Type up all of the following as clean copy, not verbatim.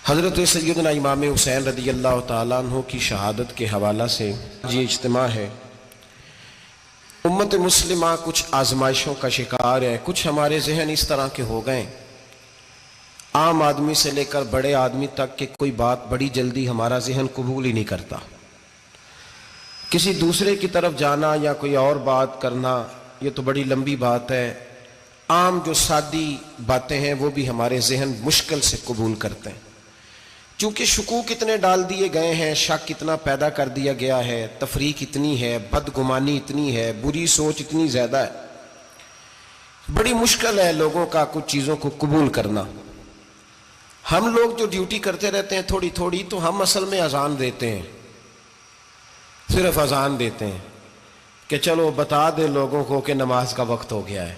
حضرت سیدنا امام حسین رضی اللہ تعالیٰ عنہ کی شہادت کے حوالہ سے یہ اجتماع ہے۔ امت مسلمہ کچھ آزمائشوں کا شکار ہے، کچھ ہمارے ذہن اس طرح کے ہو گئے، عام آدمی سے لے کر بڑے آدمی تک کہ کوئی بات بڑی جلدی ہمارا ذہن قبول ہی نہیں کرتا۔ کسی دوسرے کی طرف جانا یا کوئی اور بات کرنا یہ تو بڑی لمبی بات ہے، عام جو سادی باتیں ہیں وہ بھی ہمارے ذہن مشکل سے قبول کرتے ہیں، چونکہ شکوک اتنے ڈال دیے گئے ہیں، شک اتنا پیدا کر دیا گیا ہے، تفریق اتنی ہے، بدگمانی اتنی ہے، بری سوچ اتنی زیادہ ہے، بڑی مشکل ہے لوگوں کا کچھ چیزوں کو قبول کرنا۔ ہم لوگ جو ڈیوٹی کرتے رہتے ہیں تھوڑی تھوڑی، تو ہم اصل میں اذان دیتے ہیں، صرف اذان دیتے ہیں کہ چلو بتا دے لوگوں کو کہ نماز کا وقت ہو گیا ہے،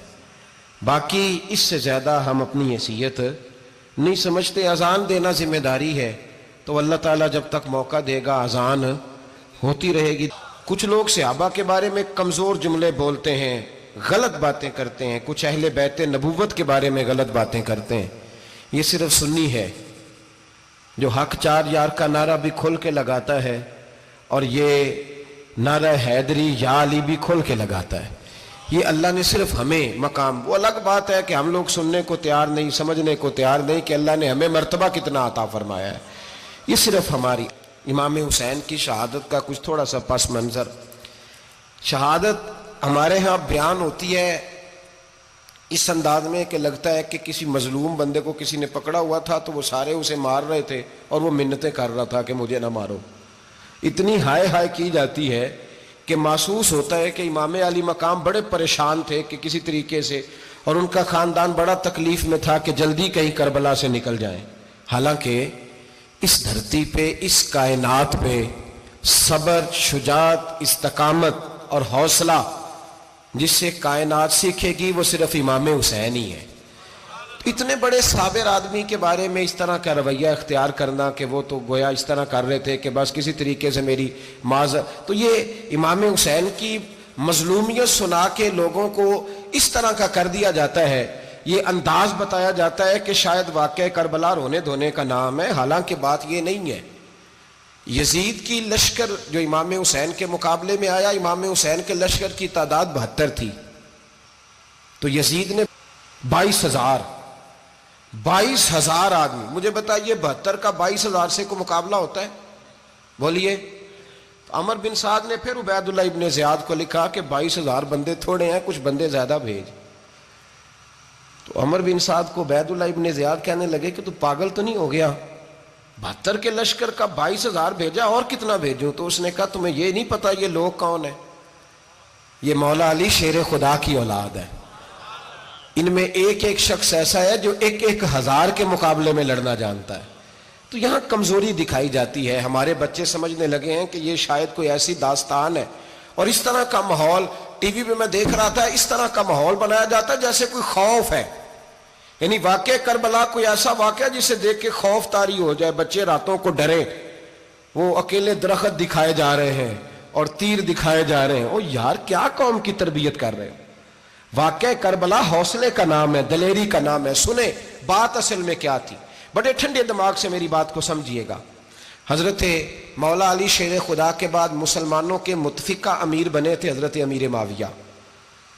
باقی اس سے زیادہ ہم اپنی حیثیت نہیں سمجھتے۔ اذان دینا ذمہ داری ہے، تو اللہ تعالیٰ جب تک موقع دے گا اذان ہوتی رہے گی۔ کچھ لوگ صحابہ کے بارے میں کمزور جملے بولتے ہیں، غلط باتیں کرتے ہیں، کچھ اہل بیت نبوت کے بارے میں غلط باتیں کرتے ہیں۔ یہ صرف سنی ہے جو حق چار یار کا نعرہ بھی کھل کے لگاتا ہے، اور یہ نعرہ حیدری یا علی بھی کھل کے لگاتا ہے۔ یہ اللہ نے صرف ہمیں مقام، وہ الگ بات ہے کہ ہم لوگ سننے کو تیار نہیں، سمجھنے کو تیار نہیں کہ اللہ نے ہمیں مرتبہ کتنا عطا فرمایا ہے۔ یہ صرف ہماری امام حسین کی شہادت کا کچھ تھوڑا سا پس منظر۔ شہادت ہمارے ہاں بیان ہوتی ہے اس انداز میں کہ لگتا ہے کہ کسی مظلوم بندے کو کسی نے پکڑا ہوا تھا تو وہ سارے اسے مار رہے تھے اور وہ منتیں کر رہا تھا کہ مجھے نہ مارو، اتنی ہائے ہائے کی جاتی ہے کہ محسوس ہوتا ہے کہ امام علی مقام بڑے پریشان تھے کہ کسی طریقے سے، اور ان کا خاندان بڑا تکلیف میں تھا کہ جلدی کہیں کربلا سے نکل جائیں۔ حالانکہ اس دھرتی پہ، اس کائنات پہ صبر، شجاعت، استقامت اور حوصلہ جس سے کائنات سیکھے گی وہ صرف امام حسین ہی ہے۔ اتنے بڑے صابر آدمی کے بارے میں اس طرح کا رویہ اختیار کرنا کہ وہ تو گویا اس طرح کر رہے تھے کہ بس کسی طریقے سے میری معذرت، تو یہ امام حسین کی مظلومیت سنا کے لوگوں کو اس طرح کا کر دیا جاتا ہے، یہ انداز بتایا جاتا ہے کہ شاید واقعہ کربلا رونے دھونے کا نام ہے، حالانکہ بات یہ نہیں ہے۔ یزید کی لشکر جو امام حسین کے مقابلے میں آیا، امام حسین کے لشکر کی تعداد 72 تھی، تو یزید نے 22,000 آدمی، مجھے بتائیے 72 کا 22,000 سے کوئی مقابلہ ہوتا ہے؟ بولیے۔ عمر بن سعد نے پھر عبید اللہ ابن زیاد کو لکھا کہ 22,000 بندے تھوڑے ہیں، کچھ بندے زیادہ بھیج۔ تو عمر بن سعد کو عبید اللہ ابن زیاد کہنے لگے کہ تو پاگل تو نہیں ہو گیا، 72 کے لشکر کا 22,000 بھیجا، اور کتنا بھیجوں؟ تو اس نے کہا تمہیں یہ نہیں پتا یہ لوگ کون ہیں؟ یہ مولا علی شیر خدا کی اولاد ہے، ان میں ایک ایک شخص ایسا ہے جو 1,000 کے مقابلے میں لڑنا جانتا ہے۔ تو یہاں کمزوری دکھائی جاتی ہے، ہمارے بچے سمجھنے لگے ہیں کہ یہ شاید کوئی ایسی داستان ہے، اور اس طرح کا ماحول ٹی وی پہ میں دیکھ رہا تھا، اس طرح کا ماحول بنایا جاتا ہے جیسے کوئی خوف ہے، یعنی واقع کربلا کوئی ایسا واقعہ جسے دیکھ کے خوف طاری ہو جائے، بچے راتوں کو ڈرے، وہ اکیلے درخت دکھائے جا رہے ہیں اور تیر دکھائے جا رہے ہیں۔ او یار، کیا قوم کی تربیت کر رہے ہیں؟ واقعہ کربلا حوصلے کا نام ہے، دلیری کا نام ہے۔ سنیں بات اصل میں کیا تھی، بڑے ٹھنڈے دماغ سے میری بات کو سمجھیے گا۔ حضرت مولا علی شیر خدا کے بعد مسلمانوں کے متفقہ امیر بنے تھے حضرت امیر معاویہ۔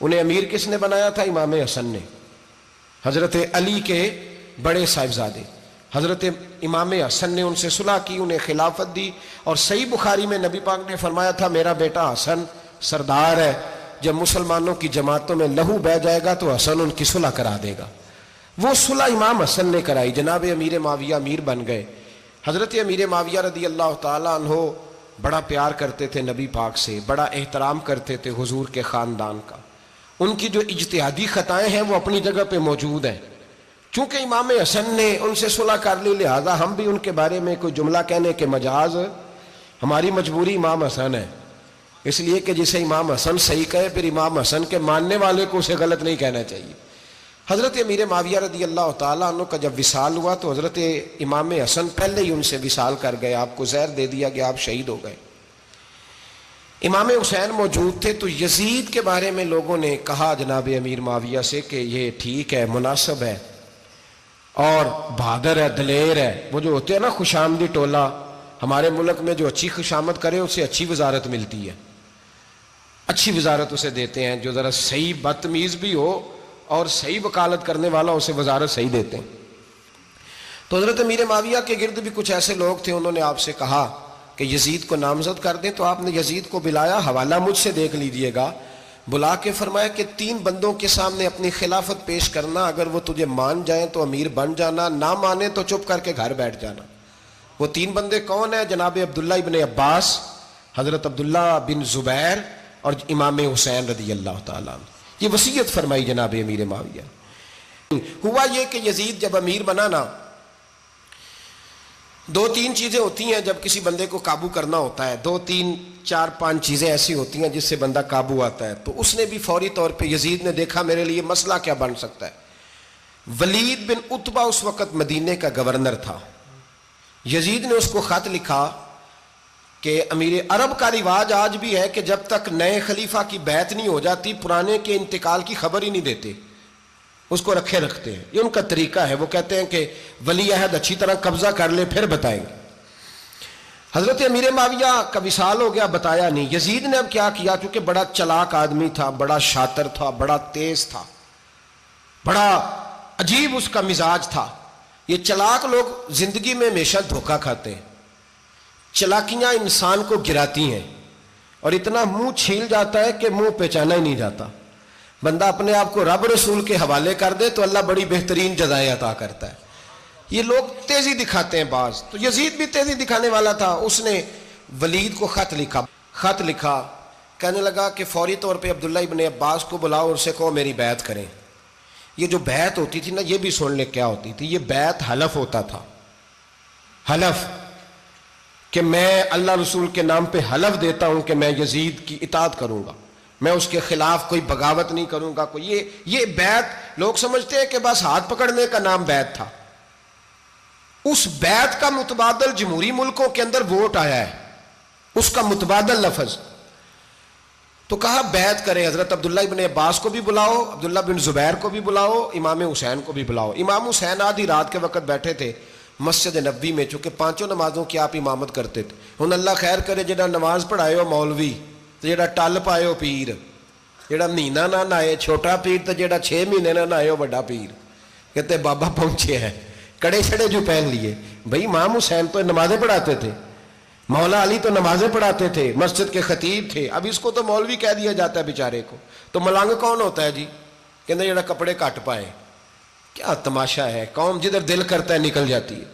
انہیں امیر کس نے بنایا تھا؟ امام حسن نے، حضرت علی کے بڑے صاحبزادے۔ حضرت امام حسن نے ان سے صلح کی، انہیں خلافت دی، اور صحیح بخاری میں نبی پاک نے فرمایا تھا میرا بیٹا حسن سردار ہے، جب مسلمانوں کی جماعتوں میں لہو بہہ جائے گا تو حسن ان کی صلح کرا دے گا۔ وہ صلح امام حسن نے کرائی، جناب امیر معاویہ امیر بن گئے۔ حضرت امیر معاویہ رضی اللہ تعالیٰ عنہ بڑا پیار کرتے تھے نبی پاک سے، بڑا احترام کرتے تھے حضور کے خاندان کا۔ ان کی جو اجتہادی خطائیں ہیں وہ اپنی جگہ پہ موجود ہیں، چونکہ امام حسن نے ان سے صلح کر لی، لہذا ہم بھی ان کے بارے میں کوئی جملہ کہنے کے مجاز، ہماری مجبوری امام حسن ہے، اس لیے کہ جسے امام حسن صحیح کہے پھر امام حسن کے ماننے والے کو اسے غلط نہیں کہنا چاہیے۔ حضرت امیر معاویہ رضی اللہ تعالیٰ عنہ کا جب وصال ہوا تو حضرت امام حسن پہلے ہی ان سے وصال کر گئے، آپ کو زہر دے دیا گیا، آپ شہید ہو گئے۔ امام حسین موجود تھے، تو یزید کے بارے میں لوگوں نے کہا جناب امیر معاویہ سے کہ یہ ٹھیک ہے، مناسب ہے، اور بہادر ہے، دلیر ہے. وہ جو ہوتے ہیں نا خوشامدی ٹولہ، ہمارے ملک میں جو اچھی خوشامد کرے اسے اچھی وزارت ملتی ہے، اچھی وزارت اسے دیتے ہیں. جو ذرا صحیح بدتمیز بھی ہو اور صحیح وکالت کرنے والا اسے وزارت صحیح دیتے ہیں. تو حضرت امیر معاویہ کے گرد بھی کچھ ایسے لوگ تھے، انہوں نے آپ سے کہا کہ یزید کو نامزد کر دیں. تو آپ نے یزید کو بلایا، حوالہ مجھ سے دیکھ لیجئے گا. بلا کے فرمایا کہ 3 بندوں کے سامنے اپنی خلافت پیش کرنا، اگر وہ تجھے مان جائیں تو امیر بن جانا، نہ مانے تو چپ کر کے گھر بیٹھ جانا. وہ 3 بندے کون ہیں؟ جناب عبداللہ ابن عباس، حضرت عبداللہ بن زبیر اور امام حسین رضی اللہ تعالیٰ عنہ. یہ وصیت فرمائی جناب امیر معاویہ. ہوا یہ کہ یزید جب امیر بنا نا، 2-3 چیزیں ہوتی ہیں جب کسی بندے کو قابو کرنا ہوتا ہے، 2-3-4-5 چیزیں ایسی ہوتی ہیں جس سے بندہ قابو آتا ہے. تو اس نے بھی فوری طور پہ، یزید نے دیکھا میرے لیے مسئلہ کیا بن سکتا ہے. ولید بن عتبہ اس وقت مدینے کا گورنر تھا. یزید نے اس کو خط لکھا کہ امیر عرب کا رواج آج بھی ہے کہ جب تک نئے خلیفہ کی بیعت نہیں ہو جاتی پرانے کے انتقال کی خبر ہی نہیں دیتے، اس کو رکھے رکھتے ہیں. یہ ان کا طریقہ ہے. وہ کہتے ہیں کہ ولی عہد اچھی طرح قبضہ کر لے پھر بتائیں گے. حضرت امیر معاویہ کا وصال ہو گیا، بتایا نہیں. یزید نے اب کیا کیا، چونکہ بڑا چلاک آدمی تھا، بڑا شاطر تھا، بڑا تیز تھا، بڑا عجیب اس کا مزاج تھا. یہ چلاک لوگ زندگی میں ہمیشہ دھوکہ کھاتے ہیں، چلاکیاں انسان کو گراتی ہیں اور اتنا منہ چھیل جاتا ہے کہ منہ پہچانا ہی نہیں جاتا. بندہ اپنے آپ کو رب رسول کے حوالے کر دے تو اللہ بڑی بہترین جزائیں عطا کرتا ہے. یہ لوگ تیزی دکھاتے ہیں بعض. تو یزید بھی تیزی دکھانے والا تھا. اس نے ولید کو خط لکھا کہنے لگا کہ فوری طور پہ عبداللہ ابن عباس کو بلاؤ اور اسے کہو میری بیعت کریں. یہ جو بیعت ہوتی تھی نا، یہ بھی سن لے کیا ہوتی تھی. یہ بیعت حلف ہوتا تھا. حلف کہ میں اللہ رسول کے نام پہ حلف دیتا ہوں کہ میں یزید کی اطاعت کروں گا، میں اس کے خلاف کوئی بغاوت نہیں کروں گا. یہ بیعت لوگ سمجھتے ہیں کہ بس ہاتھ پکڑنے کا نام بیعت تھا. اس بیعت کا متبادل جمہوری ملکوں کے اندر ووٹ آیا ہے، اس کا متبادل لفظ. تو کہا بیعت کرے. حضرت عبداللہ ابن عباس کو بھی بلاؤ، عبداللہ بن زبیر کو بھی بلاؤ، امام حسین کو بھی بلاؤ. امام حسین آدھی رات کے وقت بیٹھے تھے مسجد نبوی میں، چونکہ 5 نمازوں کی آپ امامت کرتے تھے. ہن اللہ خیر کرے جڑا نماز پڑھائے ہو مولوی، تو جڑا ٹل پائے ہو پیر، جڑا مہینہ نہ نہائے چھوٹا پیر، تو جڑا 6 مہینے نہ نہائے ہو بڑا پیر. کہتے بابا پہنچے ہیں، کڑے چھڑے جو پہن لیے. بھائی امام حسین تو نمازیں پڑھاتے تھے، مولا علی تو نمازیں پڑھاتے تھے، مسجد کے خطیب تھے. اب اس کو تو مولوی کہہ دیا جاتا ہے بیچارے کو. تو ملنگ کون ہوتا ہے جی؟ کہتے جڑا کپڑے کٹ پائے. کیا تماشا ہے، قوم جدھر دل کرتا ہے نکل جاتی ہے.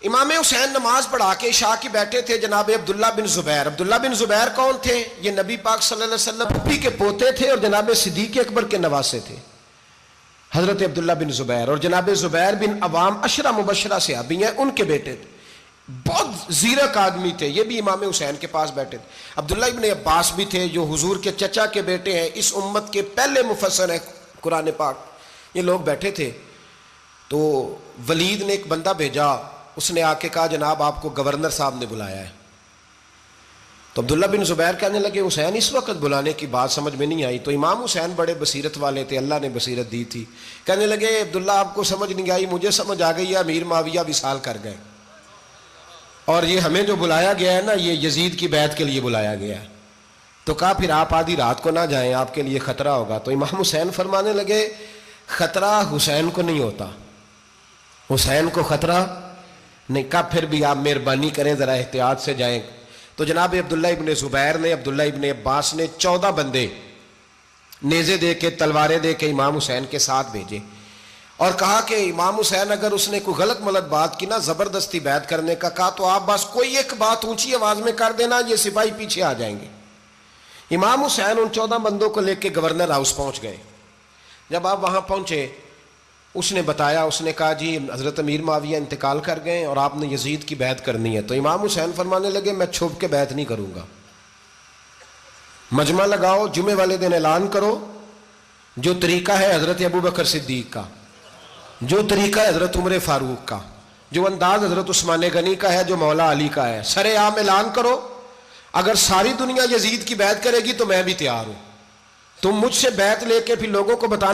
امام حسین نماز پڑھا کے عشاء کی بیٹھے تھے جناب عبداللہ بن زبیر. عبداللہ بن زبیر کون تھے؟ یہ نبی پاک صلی اللہ علیہ وسلم نبی کے پوتے تھے اور جناب صدیق اکبر کے نواسے تھے. حضرت عبداللہ بن زبیر اور جناب زبیر بن عوام عشرہ مبشرہ صحابی ہیں، ان کے بیٹے تھے. بہت زیرک آدمی تھے. یہ بھی امام حسین کے پاس بیٹھے تھے. عبداللہ ابن عباس بھی تھے جو حضور کے چچا کے بیٹے ہیں، اس امت کے پہلے مفسر ہیں قرآن پاک. یہ لوگ بیٹھے تھے. تو ولید نے ایک بندہ بھیجا، اس نے آ کے کہا جناب آپ کو گورنر صاحب نے بلایا ہے. تو عبداللہ بن زبیر کہنے لگے حسین اس وقت بلانے کی بات سمجھ میں نہیں آئی. تو امام حسین بڑے بصیرت والے تھے، اللہ نے بصیرت دی تھی. کہنے لگے عبداللہ آپ کو سمجھ نہیں آئی، مجھے سمجھ آ گئی ہے، امیر معاویہ وصال کر گئے اور یہ ہمیں جو بلایا گیا ہے نا، یہ یزید کی بیعت کے لیے بلایا گیا ہے. تو کہا پھر آپ آدھی رات کو نہ جائیں، آپ کے لیے خطرہ ہوگا. تو امام حسین فرمانے لگے خطرہ حسین کو نہیں ہوتا، حسین کو خطرہ نہیں. کہا پھر بھی آپ مہربانی کریں ذرا احتیاط سے جائیں. تو جناب عبداللہ ابن زبیر نے، عبداللہ ابن عباس نے 14 بندے نیزے دے کے، تلواریں دے کے امام حسین کے ساتھ بھیجے اور کہا کہ امام حسین اگر اس نے کوئی غلط ملت بات کی نا، زبردستی بیعت کرنے کا کہا، تو آپ بس کوئی ایک بات اونچی آواز میں کر دینا، یہ سپاہی پیچھے آ جائیں گے. امام حسین ان 14 بندوں کو لے کے گورنر ہاؤس پہنچ گئے. جب آپ وہاں پہنچے اس نے بتایا، اس نے کہا جی حضرت امیر معاویہ انتقال کر گئے اور آپ نے یزید کی بیعت کرنی ہے. تو امام حسین فرمانے لگے میں چھپ کے بیعت نہیں کروں گا، مجمع لگاؤ، جمعے والے دن اعلان کرو. جو طریقہ ہے حضرت ابوبکر صدیق کا، جو طریقہ ہے حضرت عمر فاروق کا، جو انداز حضرت عثمان غنی کا ہے، جو مولا علی کا ہے، سر عام اعلان کرو. اگر ساری دنیا یزید کی بیعت کرے گی تو میں بھی تیار ہوں. تم مجھ سے بیعت لے کے پھر لوگوں کو بتانا